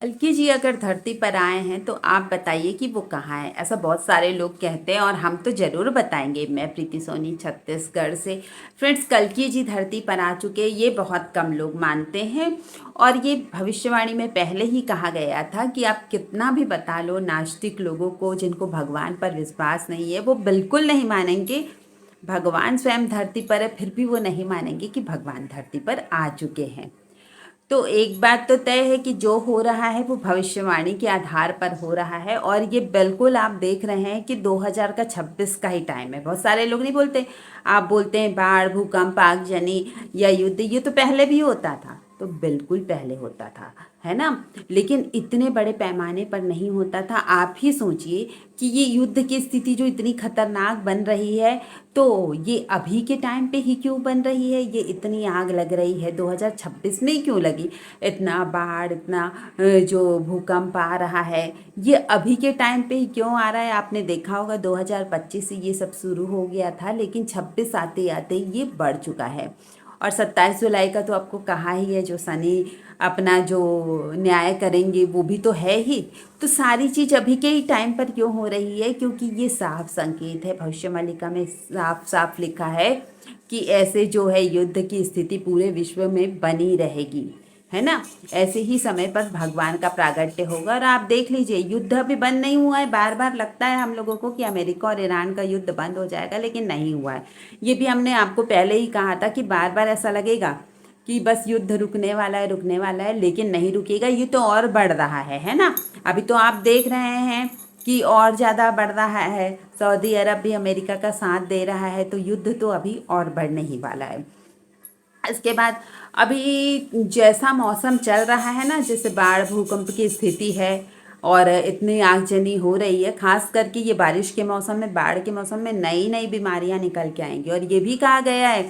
कल्कि जी अगर धरती पर आए हैं तो आप बताइए कि वो कहाँ है। ऐसा बहुत सारे लोग कहते हैं और हम तो ज़रूर बताएंगे। मैं प्रीति सोनी छत्तीसगढ़ से। फ्रेंड्स, कल्कि जी धरती पर आ चुके हैं, ये बहुत कम लोग मानते हैं। और ये भविष्यवाणी में पहले ही कहा गया था कि आप कितना भी बता लो, नास्तिक लोगों को जिनको भगवान पर विश्वास नहीं है वो बिल्कुल नहीं मानेंगे। भगवान स्वयं धरती पर है फिर भी वो नहीं मानेंगे कि भगवान धरती पर आ चुके हैं। तो एक बात तो तय है कि जो हो रहा है वो भविष्यवाणी के आधार पर हो रहा है। और ये बिल्कुल आप देख रहे हैं कि 2026 का ही टाइम है। बहुत सारे लोग नहीं बोलते, आप बोलते हैं बाढ़, भूकंप, आगजनी या युद्ध, ये तो पहले भी होता था। तो बिल्कुल पहले होता था, है ना। लेकिन इतने बड़े पैमाने पर नहीं होता था। आप ही सोचिए कि ये युद्ध की स्थिति जो इतनी खतरनाक बन रही है, तो ये अभी के टाइम पे ही क्यों बन रही है। ये इतनी आग लग रही है 2026 में ही क्यों लगी। इतना बाढ़, इतना जो भूकंप आ रहा है, ये अभी के टाइम पे ही क्यों आ रहा है। आपने देखा होगा 2025 से ये सब शुरू हो गया था, लेकिन 26 आते आते ये बढ़ चुका है। और 27 जुलाई का तो आपको कहा ही है, जो शनि अपना जो न्याय करेंगे वो भी तो है ही। तो सारी चीज़ अभी के ही टाइम पर क्यों हो रही है, क्योंकि ये साफ संकेत है। भविष्यवाणिका में साफ साफ लिखा है कि ऐसे जो है युद्ध की स्थिति पूरे विश्व में बनी रहेगी, है ना। ऐसे ही समय पर भगवान का प्रागट्य होगा। और आप देख लीजिए, युद्ध अभी बंद नहीं हुआ है। बार बार लगता है हम लोगों को कि अमेरिका और ईरान का युद्ध बंद हो जाएगा, लेकिन नहीं हुआ है। ये भी हमने आपको पहले ही कहा था कि बार बार ऐसा लगेगा कि बस युद्ध रुकने वाला है, रुकने वाला है, लेकिन नहीं रुकेगा। ये तो और बढ़ रहा है ना। अभी तो आप देख रहे हैं कि और ज़्यादा बढ़ रहा है। सऊदी अरब भी अमेरिका का साथ दे रहा है, तो युद्ध तो अभी और बढ़ने ही वाला है। इसके बाद अभी जैसा मौसम चल रहा है ना, जैसे बाढ़, भूकंप की स्थिति है और इतनी आगजनी हो रही है, खास करके ये बारिश के मौसम में, बाढ़ के मौसम में नई नई बीमारियां निकल के आएंगी। और ये भी कहा गया है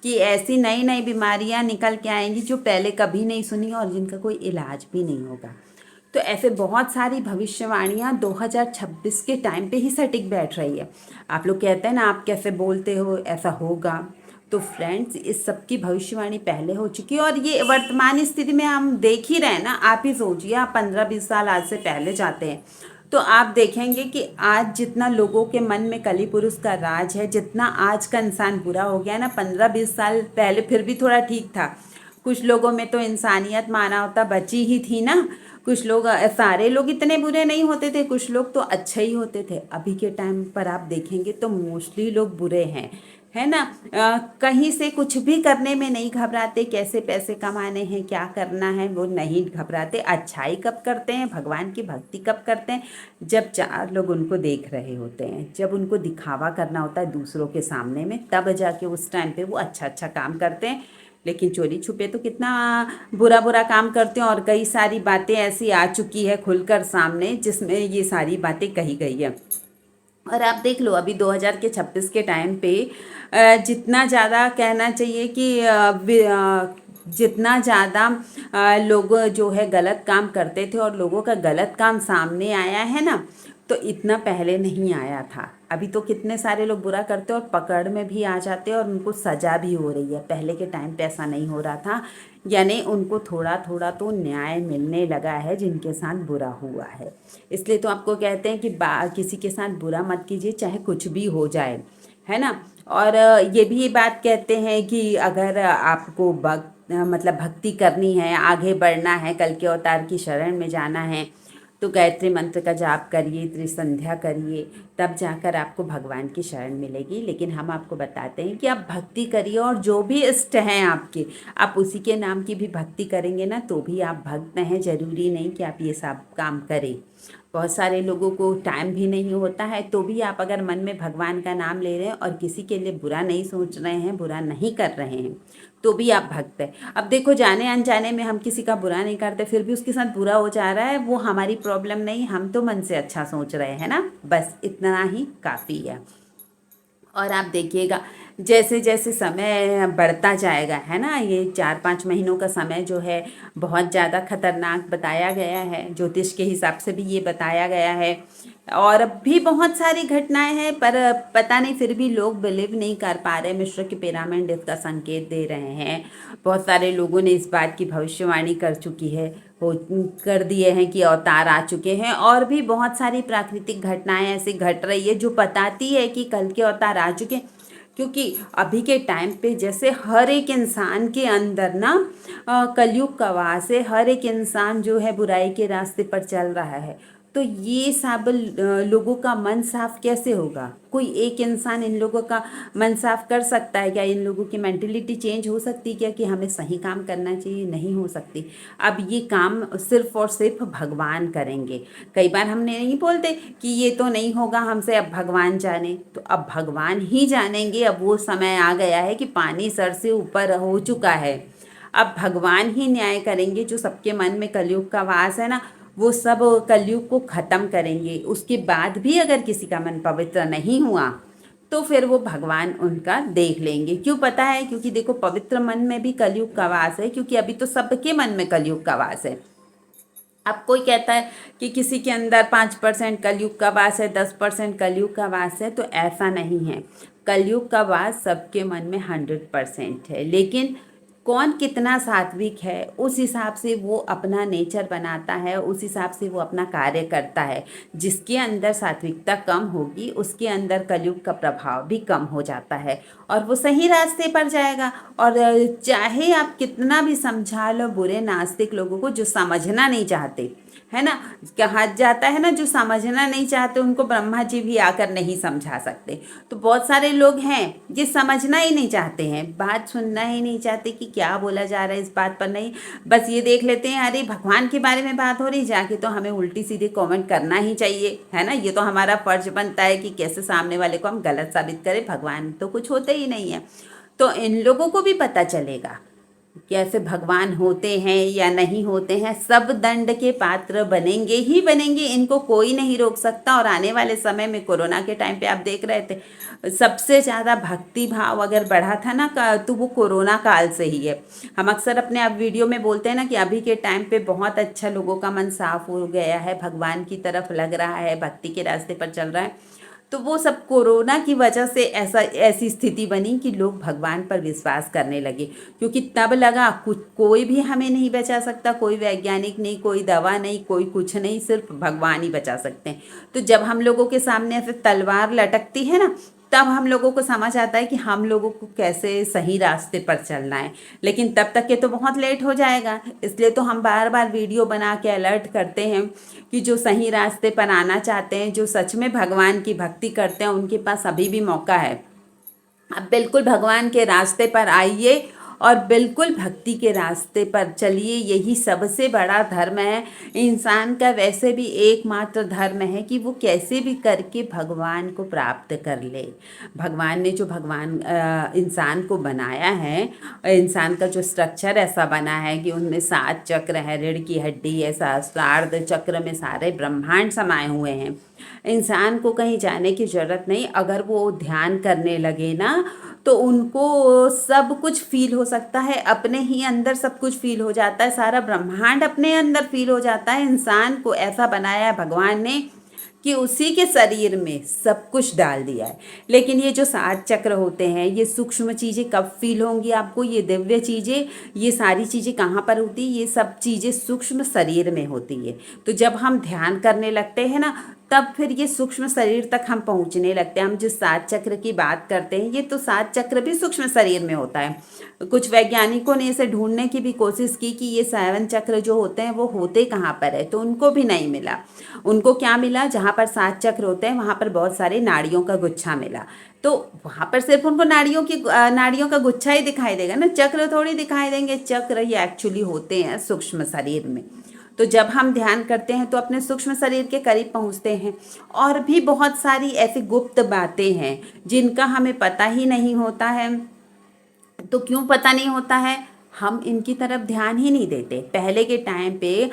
कि ऐसी नई नई बीमारियां निकल के आएंगी जो पहले कभी नहीं सुनी और जिनका कोई इलाज भी नहीं होगा। तो ऐसे बहुत सारी भविष्यवाणियां 2026 के टाइम पे ही सटीक बैठ रही है। आप लोग कहते हैं ना, आप कैसे बोलते हो, ऐसा होगा। तो फ्रेंड्स, इस सब की भविष्यवाणी पहले हो चुकी है और ये वर्तमान स्थिति में हम देख ही रहे हैं ना। आप ही सोचिए, आप 15-20 साल आज से पहले जाते हैं तो आप देखेंगे कि आज जितना लोगों के मन में कली पुरुष का राज है, जितना आज का इंसान बुरा हो गया ना, 15-20 साल पहले फिर भी थोड़ा ठीक था। कुछ लोगों में तो इंसानियत, मानवता बची ही थी ना। कुछ लोग, सारे लोग इतने बुरे नहीं होते थे, कुछ लोग तो अच्छे ही होते थे। अभी के टाइम पर आप देखेंगे तो मोस्टली लोग बुरे हैं, है ना। कहीं से कुछ भी करने में नहीं घबराते। कैसे पैसे कमाने हैं, क्या करना है, वो नहीं घबराते। अच्छाई कब करते हैं, भगवान की भक्ति कब करते हैं, जब 4 लोग उनको देख रहे होते हैं, जब उनको दिखावा करना होता है दूसरों के सामने में, तब जाके उस टाइम पे वो अच्छा अच्छा काम करते हैं। लेकिन चोरी छुपे तो कितना बुरा बुरा काम करते हैं। और कई सारी बातें ऐसी आ चुकी है खुलकर सामने, जिसमें ये सारी बातें कही गई है। और आप देख लो, अभी 2026 के टाइम पे जितना ज़्यादा कहना चाहिए कि जितना ज़्यादा लोग जो है गलत काम करते थे और लोगों का गलत काम सामने आया है ना, तो इतना पहले नहीं आया था। अभी तो कितने सारे लोग बुरा करते और पकड़ में भी आ जाते और उनको सज़ा भी हो रही है। पहले के टाइम पे ऐसा नहीं हो रहा था। यानी उनको थोड़ा थोड़ा तो न्याय मिलने लगा है जिनके साथ बुरा हुआ है। इसलिए तो आपको कहते हैं कि किसी के साथ बुरा मत कीजिए, चाहे कुछ भी हो जाए, है ना। और ये भी बात कहते हैं कि अगर आपको मतलब भक्ति करनी है, आगे बढ़ना है, कल के अवतार की शरण में जाना है, तो गायत्री मंत्र का जाप करिए, त्रिसंध्या करिए, तब जाकर आपको भगवान की शरण मिलेगी। लेकिन हम आपको बताते हैं कि आप भक्ति करिए और जो भी इष्ट हैं आपके, आप उसी के नाम की भी भक्ति करेंगे ना, तो भी आप भक्त हैं। ज़रूरी नहीं कि आप ये सब काम करें। बहुत सारे लोगों को टाइम भी नहीं होता है, तो भी आप अगर मन में भगवान का नाम ले रहे हैं और किसी के लिए बुरा नहीं सोच रहे हैं, बुरा नहीं कर रहे हैं, तो भी आप भक्त हैं। अब देखो, जाने अनजाने में हम किसी का बुरा नहीं करते, फिर भी उसके साथ बुरा हो जा रहा है, वो हमारी प्रॉब्लम नहीं। हम तो मन से अच्छा सोच रहे हैं ना, बस इतना ही काफ़ी है। और आप देखिएगा, जैसे जैसे समय बढ़ता जाएगा, है ना, ये 4-5 महीनों का समय जो है बहुत ज़्यादा खतरनाक बताया गया है। ज्योतिष के हिसाब से भी ये बताया गया है। और अब भी बहुत सारी घटनाएं हैं, पर पता नहीं फिर भी लोग बिलीव नहीं कर पा रहे। मिस्र की पिरामिड इसका संकेत दे रहे हैं। बहुत सारे लोगों ने इस बात की भविष्यवाणी कर चुकी है। हो कर दिए हैं कि अवतार आ चुके हैं, और भी बहुत सारी प्राकृतिक घटनाएं ऐसी घट रही है जो बताती है कि कल के अवतार आ चुके हैं। क्योंकि अभी के टाइम पे जैसे हर एक इंसान के अंदर ना कलयुग का वास है, हर एक इंसान जो है बुराई के रास्ते पर चल रहा है। तो ये सब लोगों का मन साफ कैसे होगा? कोई एक इंसान इन लोगों का मन साफ कर सकता है क्या? इन लोगों की मेंटेलिटी चेंज हो सकती है क्या कि हमें सही काम करना चाहिए? नहीं हो सकती। अब ये काम सिर्फ और सिर्फ भगवान करेंगे। कई बार हमने नहीं बोलते कि ये तो नहीं होगा हमसे, अब भगवान जाने। तो अब भगवान ही जानेंगे। अब वो समय आ गया है कि पानी सर से ऊपर हो चुका है। अब भगवान ही न्याय करेंगे। जो सबके मन में कलयुग का वास है ना, वो सब कलयुग को ख़त्म करेंगे। उसके बाद भी अगर किसी का मन पवित्र नहीं हुआ तो फिर वो भगवान उनका देख लेंगे। क्यों पता है? क्योंकि देखो, पवित्र मन में भी कलयुग का वास है, क्योंकि अभी तो सबके मन में कलयुग का वास है। अब कोई कहता है कि किसी के अंदर 5% कलयुग का वास है, 10% कलयुग का वास है, तो ऐसा नहीं है। कलयुग का वास सबके मन में 100% है। लेकिन कौन कितना सात्विक है, उस हिसाब से वो अपना नेचर बनाता है, उस हिसाब से वो अपना कार्य करता है। जिसके अंदर सात्विकता कम होगी उसके अंदर कलयुग का प्रभाव भी कम हो जाता है और वो सही रास्ते पर जाएगा। और चाहे आप कितना भी समझा लो बुरे नास्तिक लोगों को जो समझना नहीं चाहते, है ना, कहा जाता है ना, जो समझना नहीं चाहते उनको ब्रह्मा जी भी आकर नहीं समझा सकते। तो बहुत सारे लोग हैं ये समझना ही नहीं चाहते हैं, बात सुनना ही नहीं चाहते कि क्या बोला जा रहा है इस बात पर। नहीं, बस ये देख लेते हैं अरे भगवान के बारे में बात हो रही, जाके तो हमें उल्टी सीधे कमेंट करना ही चाहिए, है ना। ये तो हमारा फर्ज बनता है कि कैसे सामने वाले को हम गलत साबित करें। भगवान तो कुछ होते ही नहीं है। तो इन लोगों को भी पता चलेगा कैसे भगवान होते हैं या नहीं होते हैं। सब दंड के पात्र बनेंगे ही बनेंगे, इनको कोई नहीं रोक सकता। और आने वाले समय में कोरोना के टाइम पे आप देख रहे थे सबसे ज़्यादा भक्ति भाव अगर बढ़ा था ना तो वो कोरोना काल से ही है। हम अक्सर अपने आप वीडियो में बोलते हैं ना कि अभी के टाइम पे बहुत अच्छा लोगों का मन साफ हो गया है, भगवान की तरफ लग रहा है, भक्ति के रास्ते पर चल रहा है। तो वो सब कोरोना की वजह से ऐसी स्थिति बनी कि लोग भगवान पर विश्वास करने लगे। क्योंकि तब लगा कुछ कोई भी हमें नहीं बचा सकता, कोई वैज्ञानिक नहीं, कोई दवा नहीं, कोई कुछ नहीं, सिर्फ भगवान ही बचा सकते हैं। तो जब हम लोगों के सामने ऐसे तलवार लटकती है ना, तब हम लोगों को समझ आता है कि हम लोगों को कैसे सही रास्ते पर चलना है। लेकिन तब तक के तो बहुत लेट हो जाएगा। इसलिए तो हम बार बार वीडियो बना के अलर्ट करते हैं कि जो सही रास्ते पर आना चाहते हैं, जो सच में भगवान की भक्ति करते हैं, उनके पास अभी भी मौका है। आप बिल्कुल भगवान के रास्ते पर आइए और बिल्कुल भक्ति के रास्ते पर चलिए। यही सबसे बड़ा धर्म है। इंसान का वैसे भी एकमात्र धर्म है कि वो कैसे भी करके भगवान को प्राप्त कर ले। भगवान ने जो इंसान को बनाया है, इंसान का जो स्ट्रक्चर ऐसा बना है कि उनमें 7 चक्र है, रीढ़ की हड्डी है, सहस्त्रार्ध चक्र में सारे ब्रह्मांड समाये हुए हैं। इंसान को कहीं जाने की ज़रूरत नहीं। अगर वो ध्यान करने लगे ना तो उनको सब कुछ फील हो सकता है, अपने ही अंदर सब कुछ फील हो जाता है, सारा ब्रह्मांड अपने अंदर फील हो जाता है। इंसान को ऐसा बनाया है भगवान ने कि उसी के शरीर में सब कुछ डाल दिया है। लेकिन ये जो 7 चक्र होते हैं, ये सूक्ष्म चीज़ें कब फील होंगी आपको? ये दिव्य चीज़ें, ये सारी चीज़ें कहाँ पर होती है? ये सब चीज़ें सूक्ष्म शरीर में होती है। तो जब हम ध्यान करने लगते हैं ना, तब फिर ये सूक्ष्म शरीर तक हम पहुँचने लगते हैं। हम जिस 7 चक्र की बात करते हैं, ये तो 7 चक्र भी सूक्ष्म शरीर में होता है। कुछ वैज्ञानिकों ने इसे ढूंढने की भी कोशिश की कि ये 7 चक्र जो होते हैं वो होते कहाँ पर है, तो उनको भी नहीं मिला। उनको क्या मिला? जहाँ पर 7 चक्र होते हैं वहाँ पर बहुत सारे नाड़ियों का गुच्छा मिला। तो वहाँ पर सिर्फ उनको नाड़ियों का गुच्छा ही दिखाई देगा ना, चक्र थोड़ी दिखाई देंगे। चक्र ये एक्चुअली होते हैं सूक्ष्म शरीर में। तो जब हम ध्यान करते हैं तो अपने सूक्ष्म शरीर के करीब पहुंचते हैं। और भी बहुत सारी ऐसी गुप्त बातें हैं जिनका हमें पता ही नहीं होता है। तो क्यों पता नहीं होता है? हम इनकी तरफ ध्यान ही नहीं देते। पहले के टाइम पे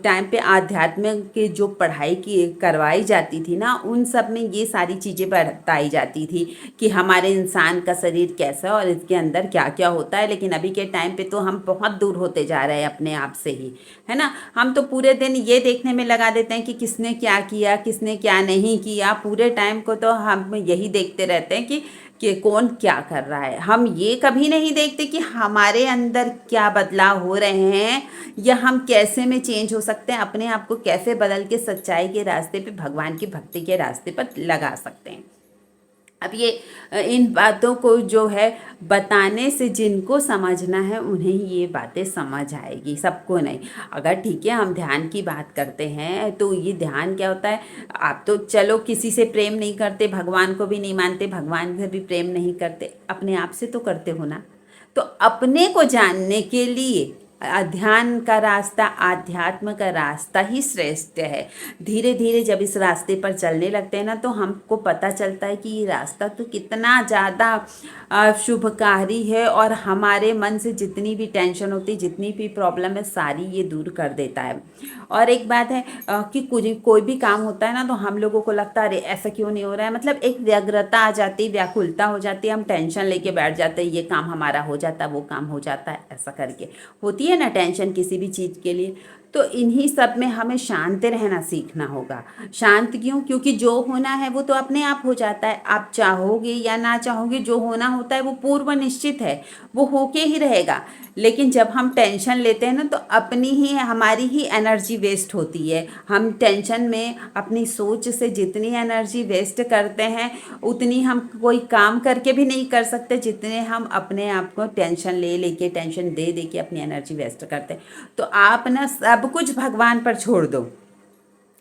टाइम पे आध्यात्म की जो पढ़ाई की करवाई जाती थी ना, उन सब में ये सारी चीज़ें बताई जाती थी कि हमारे इंसान का शरीर कैसा है और इसके अंदर क्या क्या होता है। लेकिन अभी के टाइम पे तो हम बहुत दूर होते जा रहे हैं अपने आप से ही, है ना। हम तो पूरे दिन ये देखने में लगा देते हैं कि किसने क्या किया, किसने क्या नहीं किया। पूरे टाइम को तो हम यही देखते रहते हैं कि कि कौन क्या कर रहा है। हम ये कभी नहीं देखते कि हमारे अंदर क्या बदलाव हो रहे हैं या हम कैसे में चेंज हो सकते हैं, अपने आप को कैसे बदल के सच्चाई के रास्ते पे, भगवान की भक्ति के रास्ते पर लगा सकते हैं। अब ये इन बातों को जो है बताने से जिनको समझना है उन्हें ये बातें समझ आएगी, सबको नहीं। अगर ठीक है हम ध्यान की बात करते हैं तो ये ध्यान क्या होता है, आप तो चलो किसी से प्रेम नहीं करते, भगवान को भी नहीं मानते, भगवान से भी प्रेम नहीं करते, अपने आप से तो करते हो ना। तो अपने को जानने के लिए ध्यान का रास्ता, आध्यात्म का रास्ता ही श्रेष्ठ है। धीरे धीरे जब इस रास्ते पर चलने लगते हैं ना तो हमको पता चलता है कि ये रास्ता तो कितना ज़्यादा शुभकारी है और हमारे मन से जितनी भी टेंशन होती, जितनी भी प्रॉब्लम है, सारी ये दूर कर देता है। और एक बात है कि कोई भी काम होता है ना तो हम लोगों को लगता है अरे ऐसा क्यों नहीं हो रहा है, मतलब एक व्यग्रता आ जाती, व्याकुलता हो जाती है, हम टेंशन लेके बैठ जाते हैं, ये काम हमारा हो जाता है, वो काम हो जाता है, ऐसा करके होती है ना टेंशन किसी भी चीज़ के लिए। तो इन्हीं सब में हमें शांत रहना सीखना होगा। शांत क्यों? क्योंकि जो होना है वो तो अपने आप हो जाता है, आप चाहोगे या ना चाहोगे, जो होना होता है वो पूर्व निश्चित है, वो होके ही रहेगा। लेकिन जब हम टेंशन लेते हैं ना तो अपनी ही, हमारी ही एनर्जी वेस्ट होती है। हम टेंशन में अपनी सोच से जितनी एनर्जी वेस्ट करते हैं उतनी हम कोई काम करके भी नहीं कर सकते जितने हम अपने आप को टेंशन ले लेके, टेंशन दे दे के अपनी एनर्जी वेस्ट करते हैं। तो आप ना सब कुछ भगवान पर छोड़ दो।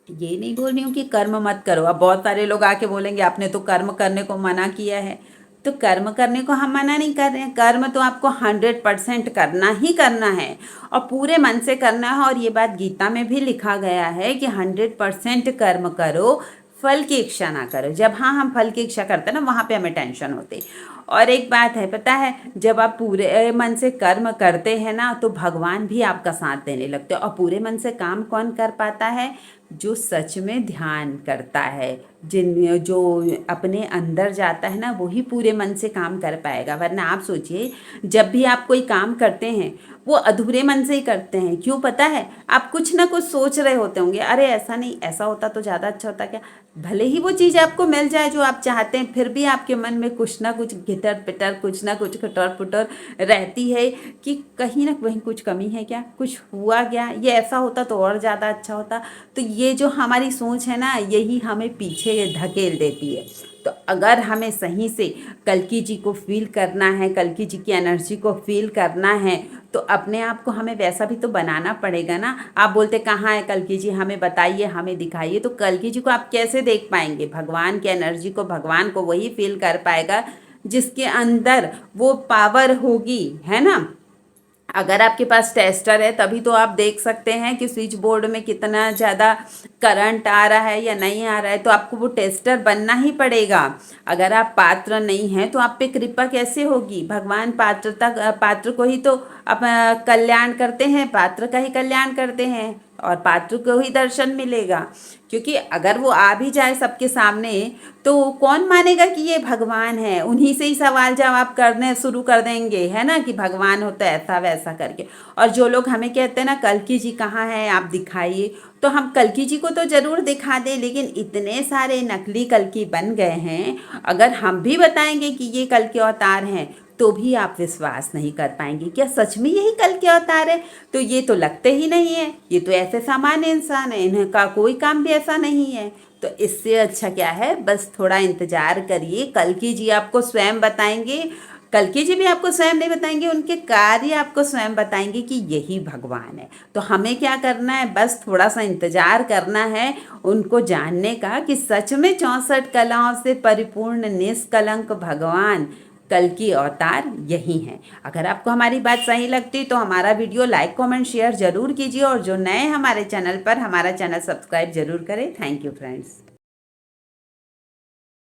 ये नहीं बोल रही हूँ कि कर्म मत करो। अब बहुत सारे लोग आके बोलेंगे आपने तो कर्म करने को मना किया है। तो कर्म करने को हम मना नहीं कर रहे हैं, कर्म तो आपको 100% करना ही करना है और पूरे मन से करना है। और ये बात गीता में भी लिखा गया है कि 100% कर्म करो, फल की इच्छा ना करो। जब हाँ हम फल की इच्छा करते हैं ना वहाँ पे हमें टेंशन होती। और एक बात है पता है, जब आप पूरे मन से कर्म करते हैं ना तो भगवान भी आपका साथ देने लगते हैं। और पूरे मन से काम कौन कर पाता है? जो सच में ध्यान करता है, जो अपने अंदर जाता है ना वही पूरे मन से काम कर पाएगा। वरना आप सोचिए जब भी आप कोई काम करते हैं वो अधूरे मन से ही करते हैं। क्यों पता है? आप कुछ ना कुछ सोच रहे होते होंगे, अरे ऐसा नहीं, ऐसा होता तो ज़्यादा अच्छा होता क्या। भले ही वो चीज़ आपको मिल जाए जो आप चाहते हैं, फिर भी आपके मन में कुछ ना कुछ घिटर पिटर, कुछ ना कुछ खटर पुटर रहती है कि कहीं ना कहीं कुछ कमी है क्या, कुछ हुआ क्या, ये ऐसा होता तो और ज़्यादा अच्छा होता। तो ये जो हमारी सोच है ना यही हमें पीछे धकेल देती है। तो अगर हमें सही से कल्कि जी को फील करना है, कल्कि जी की एनर्जी को फील करना है, तो अपने आप को हमें वैसा भी तो बनाना पड़ेगा ना। आप बोलते कहाँ है कल्कि जी, हमें बताइए, हमें दिखाइए। तो कल्कि जी को आप कैसे देख पाएंगे? भगवान की एनर्जी को, भगवान को वही फील कर पाएगा जिसके अंदर वो पावर होगी, है ना। अगर आपके पास टेस्टर है तभी तो आप देख सकते हैं कि स्विच बोर्ड में कितना ज़्यादा करंट आ रहा है या नहीं आ रहा है। तो आपको वो टेस्टर बनना ही पड़ेगा। अगर आप पात्र नहीं हैं तो आप पे कृपा कैसे होगी? भगवान पात्र को ही तो कल्याण करते हैं, पात्र का ही कल्याण करते हैं और पात्र को ही दर्शन मिलेगा। क्योंकि अगर वो आ भी जाए सबके सामने तो कौन मानेगा कि ये भगवान है? उन्हीं से ही सवाल जवाब करने शुरू कर देंगे, है ना, कि भगवान होता है ऐसा वैसा करके। और जो लोग हमें कहते हैं ना कल्कि जी कहाँ है, आप दिखाइए, तो हम कल्कि जी को तो ज़रूर दिखा दें, लेकिन इतने सारे नकली कल्कि बन गए हैं, अगर हम भी बताएंगे कि ये कल्कि अवतार हैं तो भी आप विश्वास नहीं कर पाएंगे। क्या सच में यही कल्कि अवतार है? तो ये तो लगते ही नहीं है, ये तो ऐसे सामान्य इंसान है, इनका कोई काम भी ऐसा नहीं है। तो इससे अच्छा क्या है, बस थोड़ा इंतजार करिए, कल्कि जी आपको स्वयं बताएंगे। कल्कि जी भी आपको स्वयं नहीं बताएंगे, उनके कार्य आपको स्वयं बताएंगे कि यही भगवान है। तो हमें क्या करना है, बस थोड़ा सा इंतजार करना है उनको जानने का कि सच में 64 कलाओं से परिपूर्ण निष्कलंक भगवान कल्कि अवतार यही हैं। अगर आपको हमारी बात सही लगती तो हमारा वीडियो लाइक कमेंट शेयर जरूर कीजिए और जो नए हमारे चैनल पर, हमारा चैनल सब्सक्राइब जरूर करें। Thank you friends.